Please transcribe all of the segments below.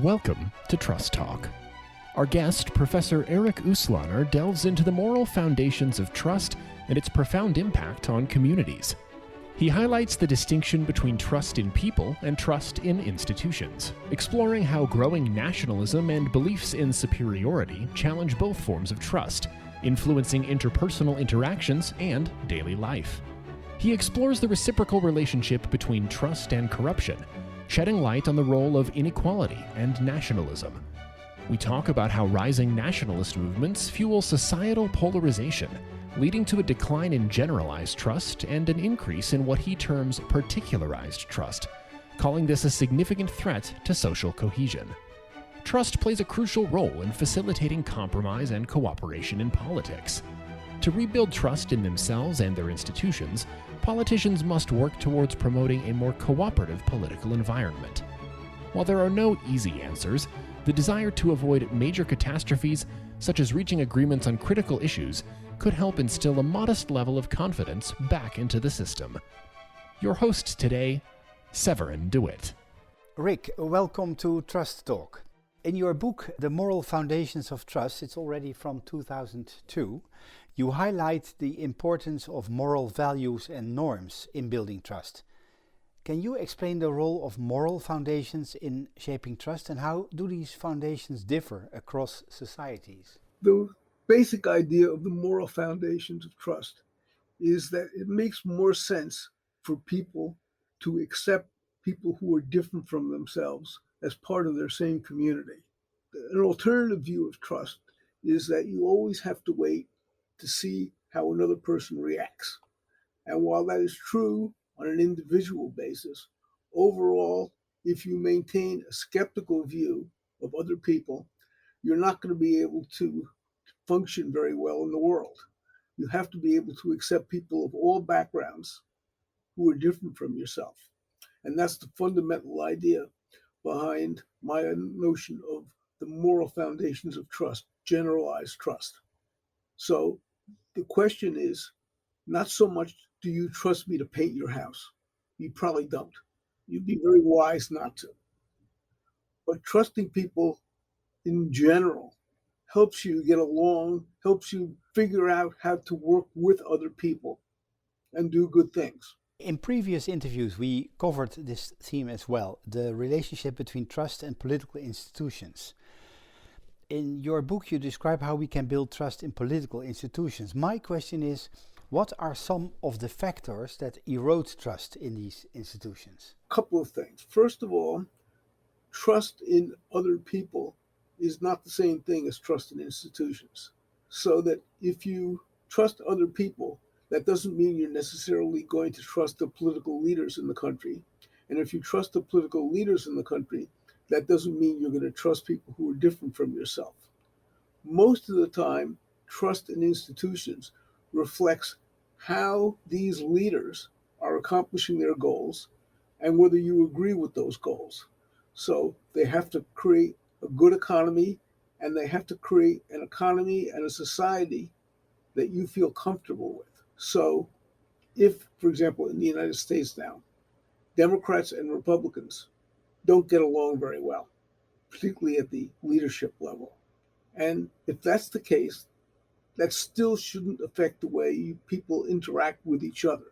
Welcome to Trust Talk. Our guest, Professor Erik Uslaner, delves into the moral foundations of trust and its profound impact on communities. He highlights the distinction between trust in people and trust in institutions, exploring how growing nationalism and beliefs in superiority challenge both forms of trust, influencing interpersonal interactions and daily life. He explores the reciprocal relationship between trust and corruption, shedding light on the role of inequality and nationalism. We talk about how rising nationalist movements fuel societal polarization, leading to a decline in generalized trust and an increase in what he terms particularized trust, calling this a significant threat to social cohesion. Trust plays a crucial role in facilitating compromise and cooperation in politics. To rebuild trust in themselves and their institutions, politicians must work towards promoting a more cooperative political environment. While there are no easy answers, the desire to avoid major catastrophes, such as reaching agreements on critical issues, could help instill a modest level of confidence back into the system. Your host today, Severin DeWitt. Rick, welcome to Trust Talk. In your book, The Moral Foundations of Trust, it's already from 2002, you highlight the importance of moral values and norms in building trust. Can you explain the role of moral foundations in shaping trust, and how do these foundations differ across societies? The basic idea of the moral foundations of trust is that it makes more sense for people to accept people who are different from themselves as part of their same community. An alternative view of trust is that you always have to wait to see how another person reacts. And while that is true on an individual basis, overall, if you maintain a skeptical view of other people, you're not going to be able to function very well in the world. You have to be able to accept people of all backgrounds who are different from yourself. And that's the fundamental idea behind my notion of the moral foundations of trust, generalized trust. So the question is not so much, do you trust me to paint your house? You probably don't. You'd be very wise not to. But trusting people in general helps you get along, helps you figure out how to work with other people and do good things. In previous interviews, we covered this theme as well, the relationship between trust and political institutions. In your book, you describe how we can build trust in political institutions. My question is, what are some of the factors that erode trust in these institutions? A couple of things. First of all, trust in other people is not the same thing as trust in institutions. So that if you trust other people, that doesn't mean you're necessarily going to trust the political leaders in the country. And if you trust the political leaders in the country, that doesn't mean you're going to trust people who are different from yourself. Most of the time, trust in institutions reflects how these leaders are accomplishing their goals and whether you agree with those goals. So they have to create a good economy, and they have to create an economy and a society that you feel comfortable with. So if, for example, in the United States now, Democrats and Republicans don't get along very well, particularly at the leadership level. And if that's the case, that still shouldn't affect the way people interact with each other.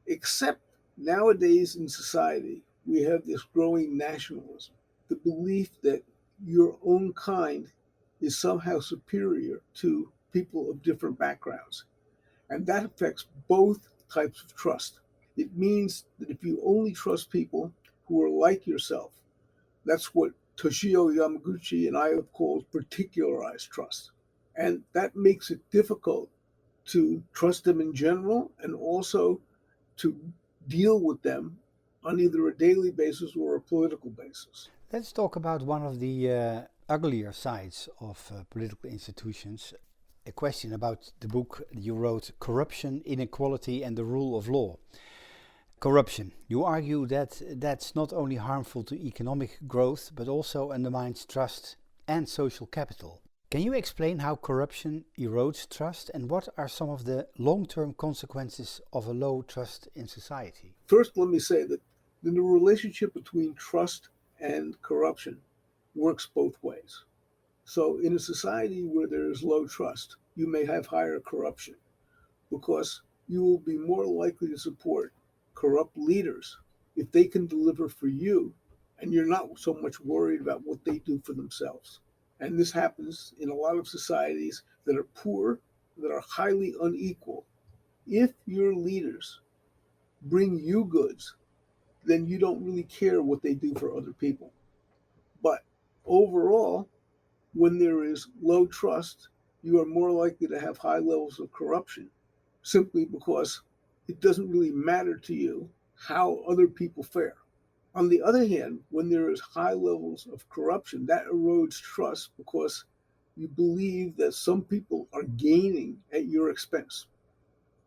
Except nowadays in society, we have this growing nationalism, the belief that your own kind is somehow superior to people of different backgrounds. And that affects both types of trust. It means that if you only trust people who are like yourself, that's what Toshio Yamaguchi and I have called particularized trust. And that makes it difficult to trust them in general and also to deal with them on either a daily basis or a political basis. Let's talk about one of the uglier sides of political institutions. A question about the book you wrote, Corruption, Inequality and the Rule of Law. Corruption. You argue that that's not only harmful to economic growth, but also undermines trust and social capital. Can you explain how corruption erodes trust, and what are some of the long-term consequences of a low trust in society? First, let me say that in the relationship between trust and corruption, works both ways. So in a society where there is low trust, you may have higher corruption because you will be more likely to support corrupt leaders if they can deliver for you and you're not so much worried about what they do for themselves. And this happens in a lot of societies that are poor, that are highly unequal. If your leaders bring you goods, then you don't really care what they do for other people. But overall, when there is low trust, you are more likely to have high levels of corruption simply because it doesn't really matter to you how other people fare. On the other hand, when there is high levels of corruption, that erodes trust because you believe that some people are gaining at your expense.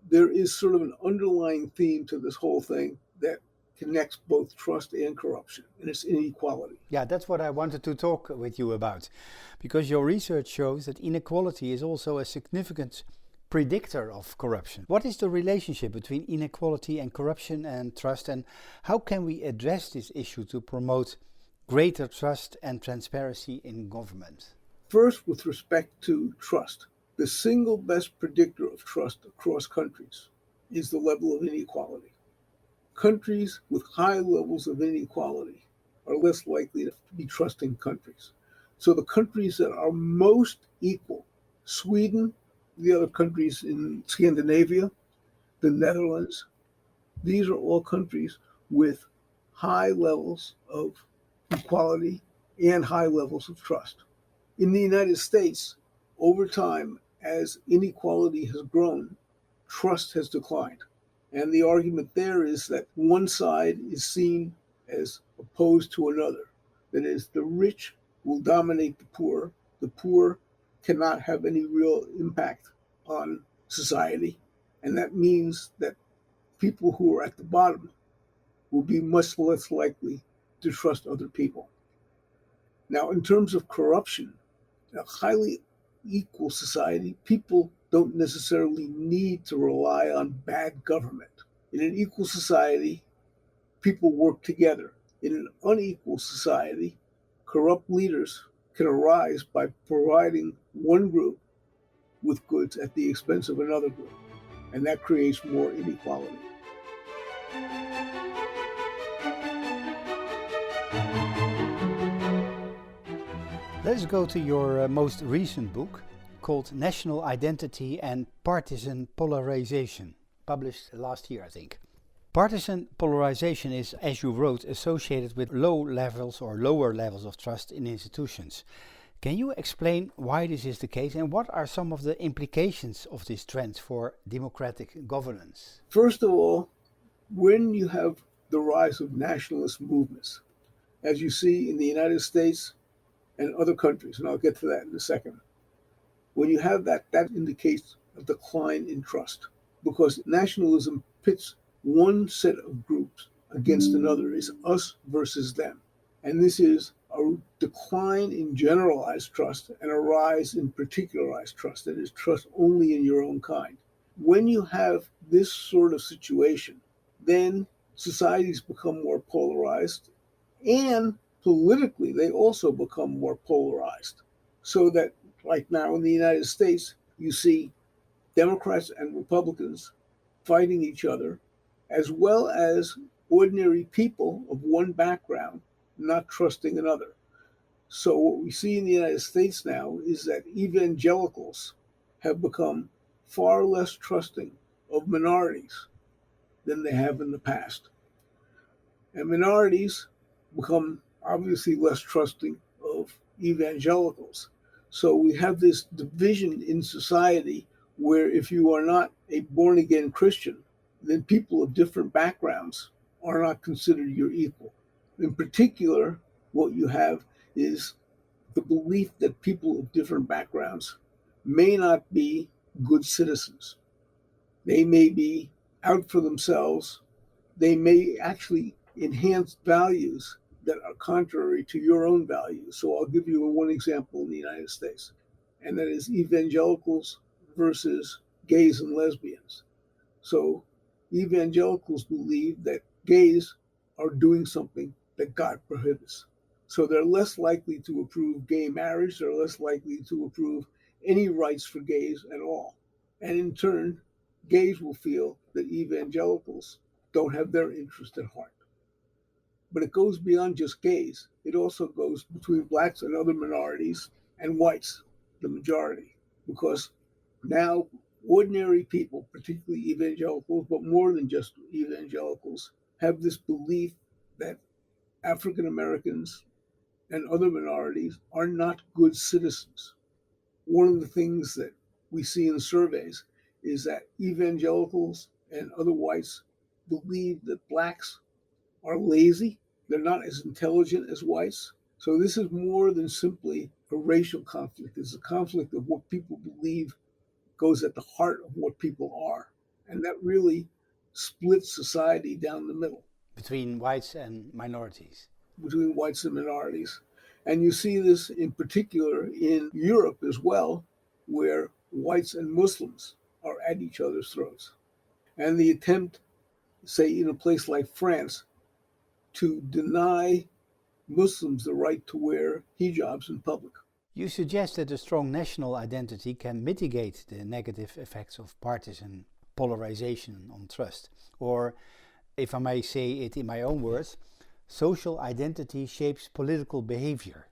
There is sort of an underlying theme to this whole thing that connects both trust and corruption, and it's inequality. Yeah, that's what I wanted to talk with you about, because your research shows that inequality is also a significant predictor of corruption. What is the relationship between inequality and corruption and trust, and how can we address this issue to promote greater trust and transparency in government? First, with respect to trust, the single best predictor of trust across countries is the level of inequality. Countries with high levels of inequality are less likely to be trusting countries. So the countries that are most equal, Sweden, the other countries in Scandinavia, the Netherlands, these are all countries with high levels of equality and high levels of trust. In the United States, over time, as inequality has grown, trust has declined. And the argument there is that one side is seen as opposed to another. That is, the rich will dominate the poor cannot have any real impact on society. And that means that people who are at the bottom will be much less likely to trust other people. Now, in terms of corruption, in a highly equal society, people don't necessarily need to rely on bad government. In an equal society, people work together. In an unequal society, corrupt leaders can arise by providing one group with goods at the expense of another group, and that creates more inequality. Let's go to your most recent book called National Identity and Partisan Polarization, published last year, I think. Partisan polarization is, as you wrote, associated with lower levels of trust in institutions. Can you explain why this is the case and what are some of the implications of this trend for democratic governance? First of all, when you have the rise of nationalist movements, as you see in the United States and other countries, and I'll get to that in a second, when you have that, that indicates a decline in trust because nationalism pits one set of groups against another. It's us versus them. And this is a decline in generalized trust and a rise in particularized trust, that is, trust only in your own kind. When you have this sort of situation, then societies become more polarized, and politically, they also become more polarized. So that, like now in the United States, you see Democrats and Republicans fighting each other, as well as ordinary people of one background not trusting another. So what we see in the United States now is that evangelicals have become far less trusting of minorities than they have in the past. And minorities become obviously less trusting of evangelicals. So we have this division in society where if you are not a born-again Christian, then people of different backgrounds are not considered your equal. In particular, what you have is the belief that people of different backgrounds may not be good citizens. They may be out for themselves. They may actually enhance values that are contrary to your own values. So I'll give you one example in the United States, and that is evangelicals versus gays and lesbians. So evangelicals believe that gays are doing something that God prohibits. So they're less likely to approve gay marriage. They're less likely to approve any rights for gays at all. And in turn, gays will feel that evangelicals don't have their interest at heart. But it goes beyond just gays. It also goes between blacks and other minorities and whites, the majority, because now ordinary people, particularly evangelicals, but more than just evangelicals, have this belief that African Americans and other minorities are not good citizens. One of the things that we see in surveys is that evangelicals and other whites believe that blacks are lazy. They're not as intelligent as whites. So this is more than simply a racial conflict. It's a conflict of what people believe goes at the heart of what people are. And that really splits society down the middle. Between whites and minorities. Between whites and minorities. And you see this in particular in Europe as well, where whites and Muslims are at each other's throats. And the attempt, say, in a place like France, to deny Muslims the right to wear hijabs in public. You suggest that a strong national identity can mitigate the negative effects of partisan polarization on trust. Or, if I may say it in my own words, social identity shapes political behavior.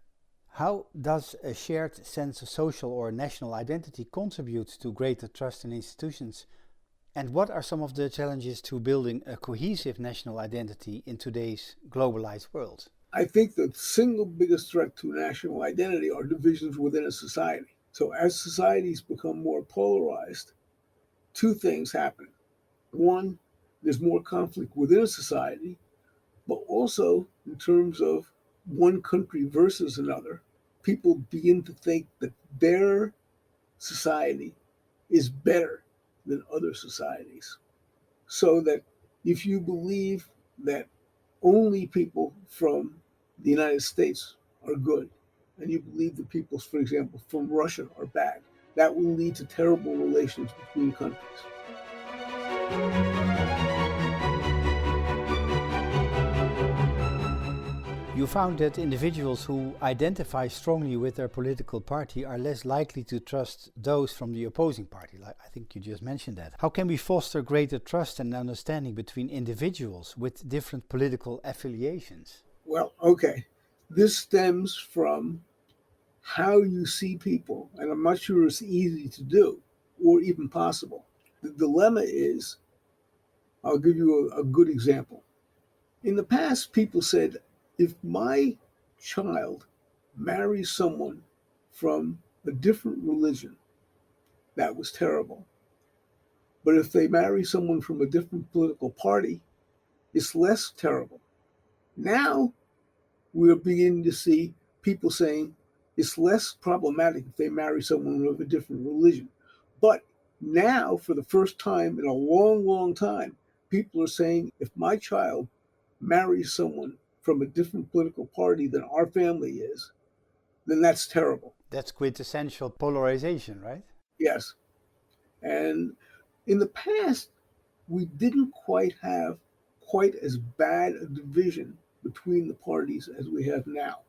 How does a shared sense of social or national identity contribute to greater trust in institutions? And what are some of the challenges to building a cohesive national identity in today's globalized world? I think the single biggest threat to national identity are divisions within a society. So as societies become more polarized, two things happen. One, there's more conflict within a society, but also in terms of one country versus another, people begin to think that their society is better than other societies. So that if you believe that only people from the United States are good, and you believe that people, for example, from Russia are bad, that will lead to terrible relations between countries. You found that individuals who identify strongly with their political party are less likely to trust those from the opposing party. Like I think you just mentioned that. How can we foster greater trust and understanding between individuals with different political affiliations? Well, okay. This stems from how you see people, and I'm not sure it's easy to do or even possible. The dilemma is, I'll give you a good example. In the past, people said, if my child marries someone from a different religion, that was terrible. But if they marry someone from a different political party, it's less terrible. Now we're beginning to see people saying it's less problematic if they marry someone of a different religion. But now, for the first time in a long, long time, people are saying if my child marries someone from a different political party than our family is, then that's terrible. That's quintessential polarization, right? Yes. And in the past, we didn't quite have quite as bad a division between the parties as we have now.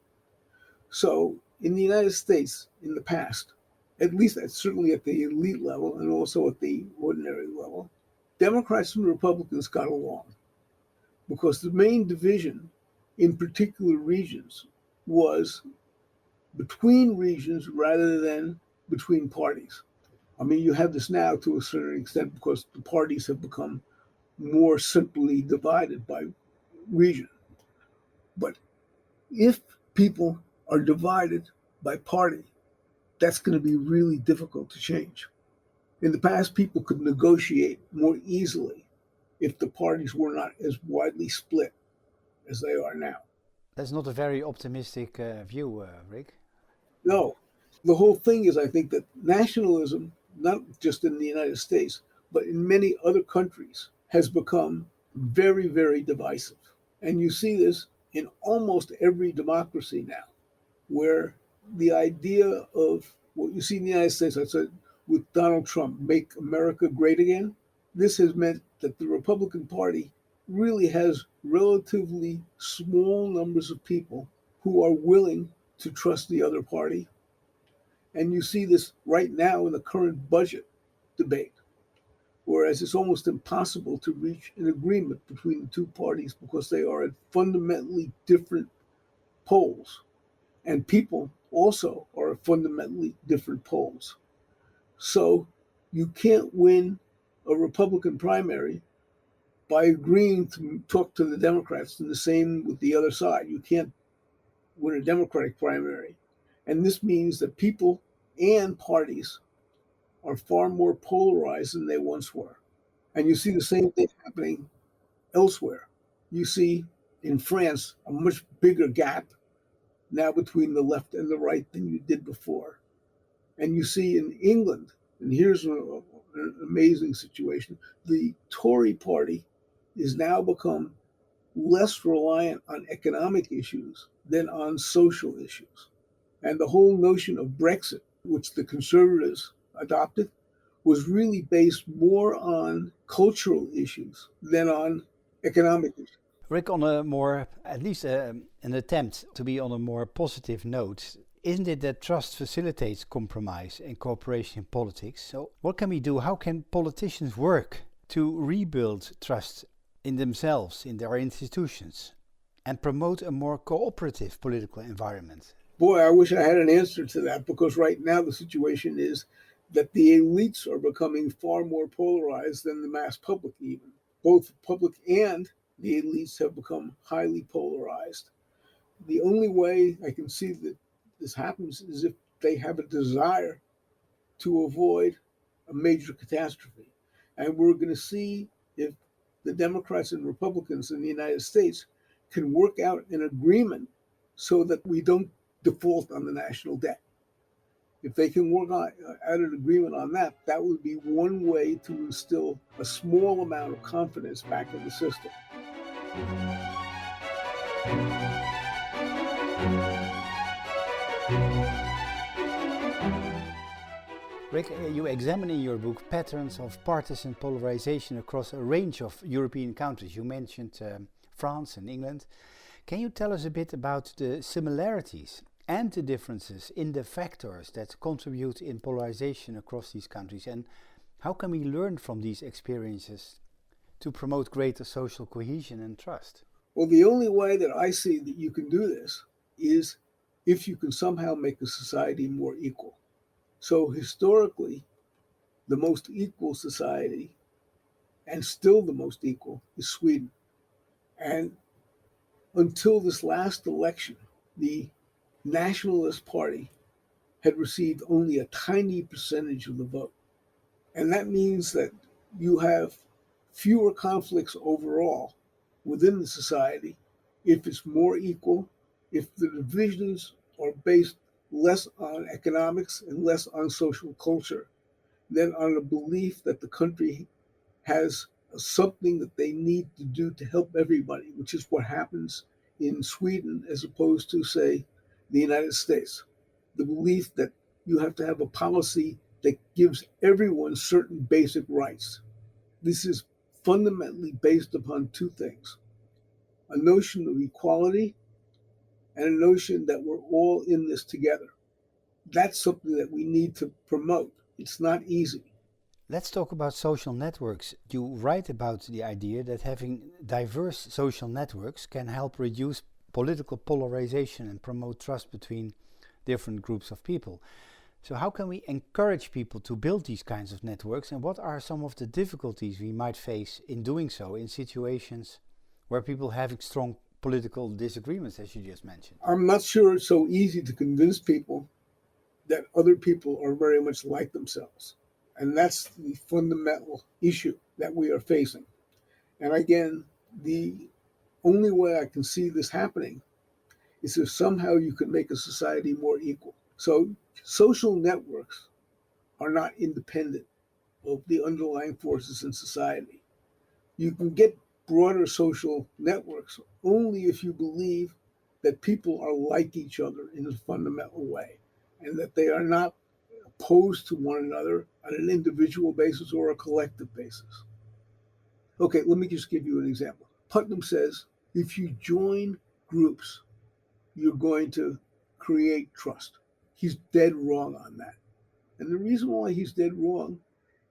So in the United States, in the past, at least certainly at the elite level and also at the ordinary level, Democrats and Republicans got along because the main division in particular regions was between regions rather than between parties. I mean, you have this now to a certain extent because the parties have become more simply divided by region. But if people are divided by party, that's going to be really difficult to change. In the past, people could negotiate more easily if the parties were not as widely split as they are now. That's not a very optimistic view, Rick. No, the whole thing is, I think, that nationalism, not just in the United States, but in many other countries, has become very, very divisive. And you see this in almost every democracy now, where the idea of what you see in the United States, I said, with Donald Trump, make America great again, this has meant that the Republican Party really has relatively small numbers of people who are willing to trust the other party. And you see this right now in the current budget debate, whereas it's almost impossible to reach an agreement between the two parties because they are at fundamentally different poles. And people also are at fundamentally different poles. So you can't win a Republican primary by agreeing to talk to the Democrats, and the same with the other side. You can't win a Democratic primary. And this means that people and parties are far more polarized than they once were. And you see the same thing happening elsewhere. You see in France a much bigger gap now between the left and the right than you did before. And you see in England, and here's an amazing situation, the Tory party is now become less reliant on economic issues than on social issues. And the whole notion of Brexit, which the Conservatives adopted, was really based more on cultural issues than on economic issues. Rick, on a more, at least an attempt to be on a more positive note, isn't it that trust facilitates compromise and cooperation in politics? So what can we do? How can politicians work to rebuild trust in themselves, in their institutions, and promote a more cooperative political environment? Boy, I wish I had an answer to that, because right now the situation is that the elites are becoming far more polarized than the mass public even. Both the public and the elites have become highly polarized. The only way I can see that this happens is if they have a desire to avoid a major catastrophe. And we're going to see if the Democrats and Republicans in the United States can work out an agreement so that we don't default on the national debt. If they can work out an agreement on that, that would be one way to instill a small amount of confidence back in the system. Rick, you examine in your book patterns of partisan polarization across a range of European countries. You mentioned France and England. Can you tell us a bit about the similarities and the differences in the factors that contribute in polarization across these countries? And how can we learn from these experiences to promote greater social cohesion and trust? Well, the only way that I see that you can do this is if you can somehow make a society more equal. So historically, the most equal society, and still the most equal, is Sweden. And until this last election, the Nationalist Party had received only a tiny percentage of the vote. And that means that you have fewer conflicts overall within the society if it's more equal, if the divisions are based less on economics and less on social culture than on a belief that the country has something that they need to do to help everybody, which is what happens in Sweden as opposed to, say, the United States. The belief that you have to have a policy that gives everyone certain basic rights. This is fundamentally based upon two things: a notion of equality and a notion that we're all in this together. That's something that we need to promote. It's not easy. Let's talk about social networks. You write about the idea that having diverse social networks can help reduce political polarization and promote trust between different groups of people. So how can we encourage people to build these kinds of networks, and what are some of the difficulties we might face in doing so in situations where people have strong political disagreements, as you just mentioned? I'm not sure it's so easy to convince people that other people are very much like themselves. And that's the fundamental issue that we are facing. And again, the only way I can see this happening is if somehow you can make a society more equal. So social networks are not independent of the underlying forces in society. You can get broader social networks only if you believe that people are like each other in a fundamental way, and that they are not opposed to one another on an individual basis or a collective basis. Okay, let me just give you an example. Putnam says, if you join groups you're going to create trust. He's dead wrong on that. And the reason why he's dead wrong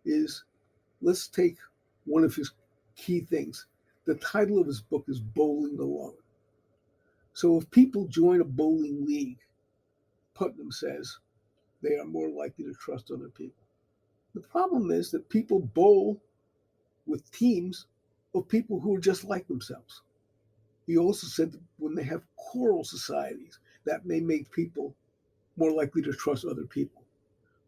is, let's take one of his key things. The title of his book is Bowling Alone. So if people join a bowling league, Putnam says they are more likely to trust other people. The problem is that people bowl with teams of people who are just like themselves. He also said that when they have choral societies, that may make people more likely to trust other people.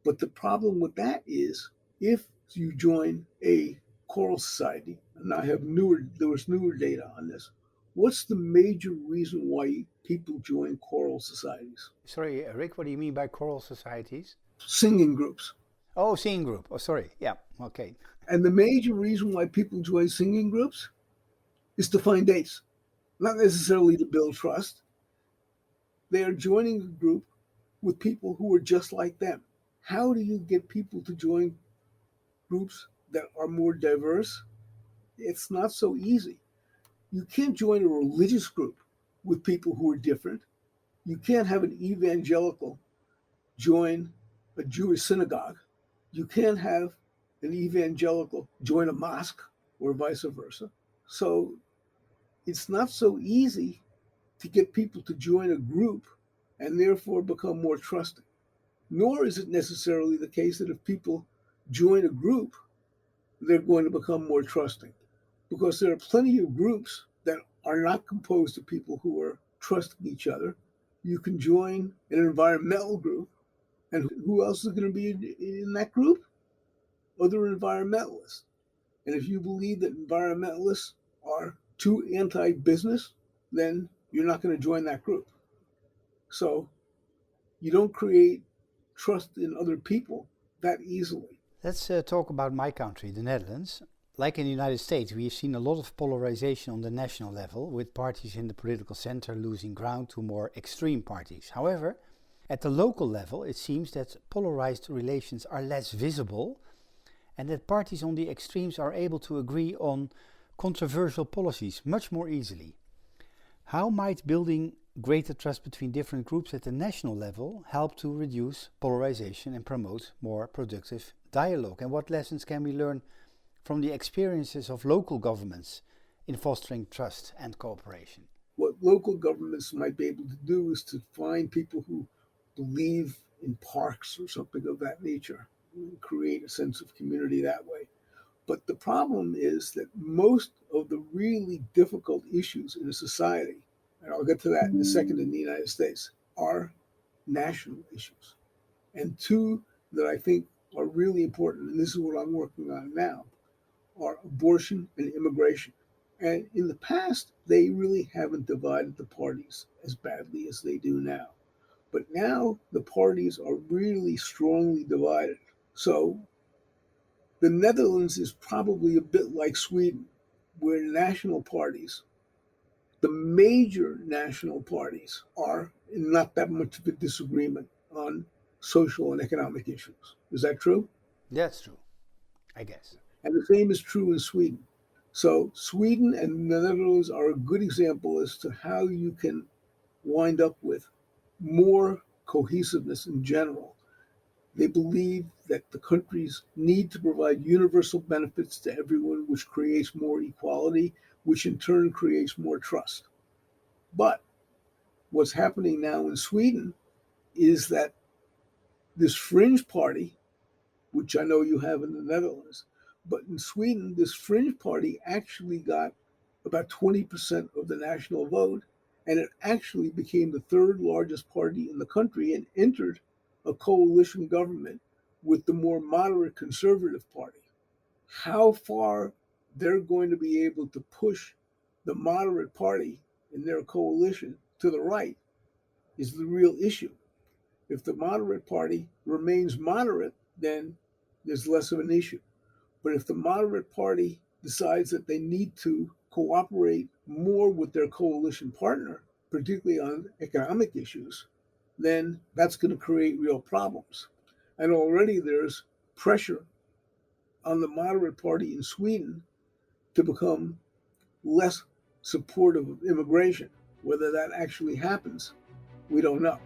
But the problem with that is, if you join a choral society, and there was newer data on this, what's the major reason why people join choral societies? Sorry, Rick, what do you mean by choral societies? Singing groups. Oh, singing group. Oh, sorry. Yeah, okay. And the major reason why people join singing groups is to find dates, not necessarily to build trust. They are joining a group with people who are just like them. How do you get people to join groups that are more diverse? It's not so easy. You can't join a religious group with people who are different. You can't have an evangelical join a Jewish synagogue. You can't have an evangelical join a mosque or vice versa. So it's not so easy to get people to join a group and therefore become more trusting. Nor is it necessarily the case that if people join a group, they're going to become more trusting, because there are plenty of groups that are not composed of people who are trusting each other. You can join an environmental group, and who else is going to be in that group? Other environmentalists. And if you believe that environmentalists are too anti-business, then you're not going to join that group. So you don't create trust in other people that easily. Let's talk about my country, the Netherlands. Like in the United States, we have seen a lot of polarization on the national level, with parties in the political center losing ground to more extreme parties. However, at the local level, it seems that polarized relations are less visible and that parties on the extremes are able to agree on controversial policies much more easily. How might building greater trust between different groups at the national level help to reduce polarization and promote more productive dialogue? And what lessons can we learn from the experiences of local governments in fostering trust and cooperation? What local governments might be able to do is to find people who believe in parks or something of that nature and create a sense of community that way. But the problem is that most of the really difficult issues in a society, and I'll get to that in a second in the United States, are national issues. And two that I think are really important, and this is what I'm working on now, are abortion and immigration. And in the past, they really haven't divided the parties as badly as they do now. But now the parties are really strongly divided. So the Netherlands is probably a bit like Sweden, where national parties, the major national parties, are in not that much of a disagreement on social and economic issues. Is that true? That's true, I guess. And the same is true in Sweden. So Sweden and the Netherlands are a good example as to how you can wind up with more cohesiveness in general. They believe that the countries need to provide universal benefits to everyone, which creates more equality, which in turn creates more trust. But what's happening now in Sweden is that this fringe party, which I know you have in the Netherlands, but in Sweden, this fringe party actually got about 20% of the national vote, and it actually became the third largest party in the country and entered a coalition government with the more moderate conservative party. How far they're going to be able to push the moderate party in their coalition to the right is the real issue. If the moderate party remains moderate, then there's less of an issue. But if the moderate party decides that they need to cooperate more with their coalition partner, particularly on economic issues, then that's going to create real problems. And already there's pressure on the moderate party in Sweden to become less supportive of immigration. Whether that actually happens We don't know.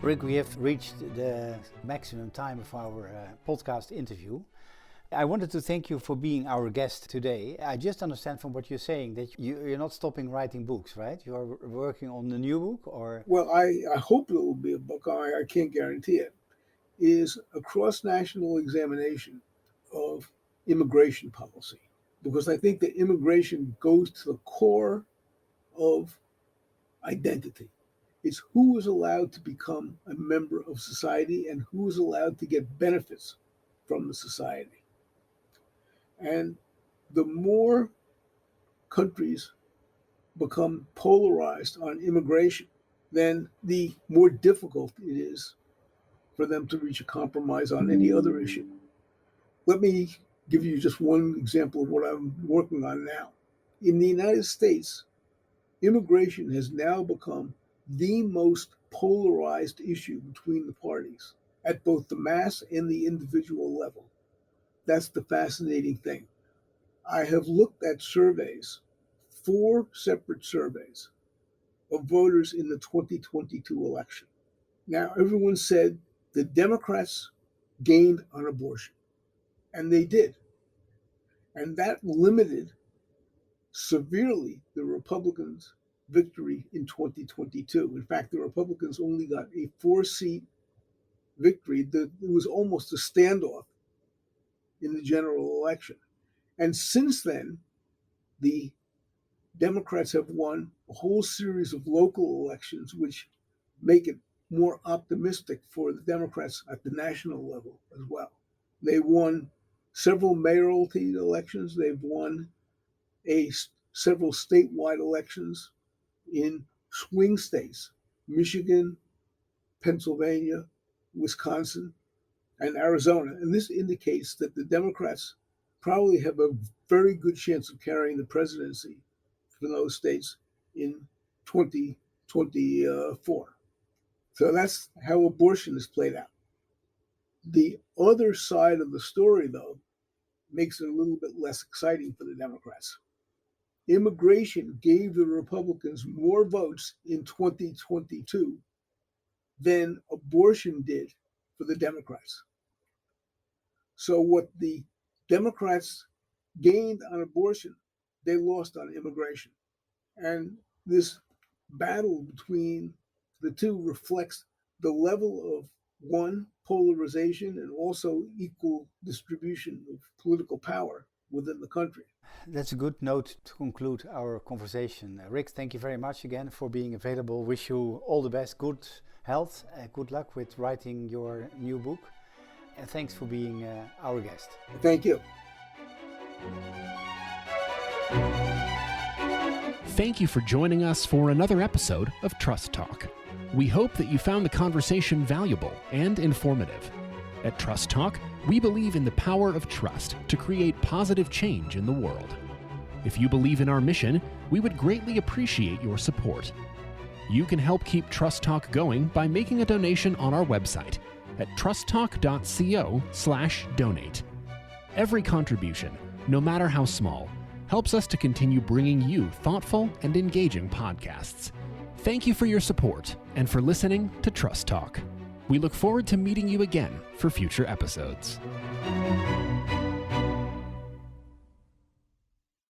Rick, we have reached the maximum time of our podcast interview. I wanted to thank you for being our guest today. I just understand from what you're saying that you're not stopping writing books, right? You are working on a new book, or? Well, I hope it will be a book. I can't guarantee it. Is a cross-national examination of immigration policy, because I think that immigration goes to the core of identity. It's who is allowed to become a member of society and who is allowed to get benefits from the society. And the more countries become polarized on immigration, then the more difficult it is for them to reach a compromise on any other issue. Let me give you just one example of what I'm working on now. In the United States, immigration has now become the most polarized issue between the parties at both the mass and the individual level. That's the fascinating thing. I have looked at surveys, 4 separate surveys of voters in the 2022 election. Now, everyone said the Democrats gained on abortion, and they did. And that limited severely the Republicans' victory in 2022. In fact, the Republicans only got a 4-seat victory. It was almost a standoff in the general election. And since then, the Democrats have won a whole series of local elections, which make it more optimistic for the Democrats at the national level as well. They won several mayoralty elections. They've won several statewide elections in swing states, Michigan, Pennsylvania, Wisconsin, and Arizona. And this indicates that the Democrats probably have a very good chance of carrying the presidency for those states in 2024. So that's how abortion is played out. The other side of the story, though, makes it a little bit less exciting for the Democrats. Immigration gave the Republicans more votes in 2022 than abortion did for the Democrats. So what the Democrats gained on abortion, they lost on immigration. And this battle between the two reflects the level of, one, polarization and also equal distribution of political power within the country. That's a good note to conclude our conversation. Rick, thank you very much again for being available. Wish you all the best, good health, good luck with writing your new book. And thanks for being our guest. Thank you. Thank you for joining us for another episode of Trust Talk. We hope that you found the conversation valuable and informative. At Trust Talk, we believe in the power of trust to create positive change in the world. If you believe in our mission, we would greatly appreciate your support. You can help keep Trust Talk going by making a donation on our website at trusttalk.co/donate. Every contribution, no matter how small, helps us to continue bringing you thoughtful and engaging podcasts. Thank you for your support and for listening to Trust Talk. We look forward to meeting you again for future episodes.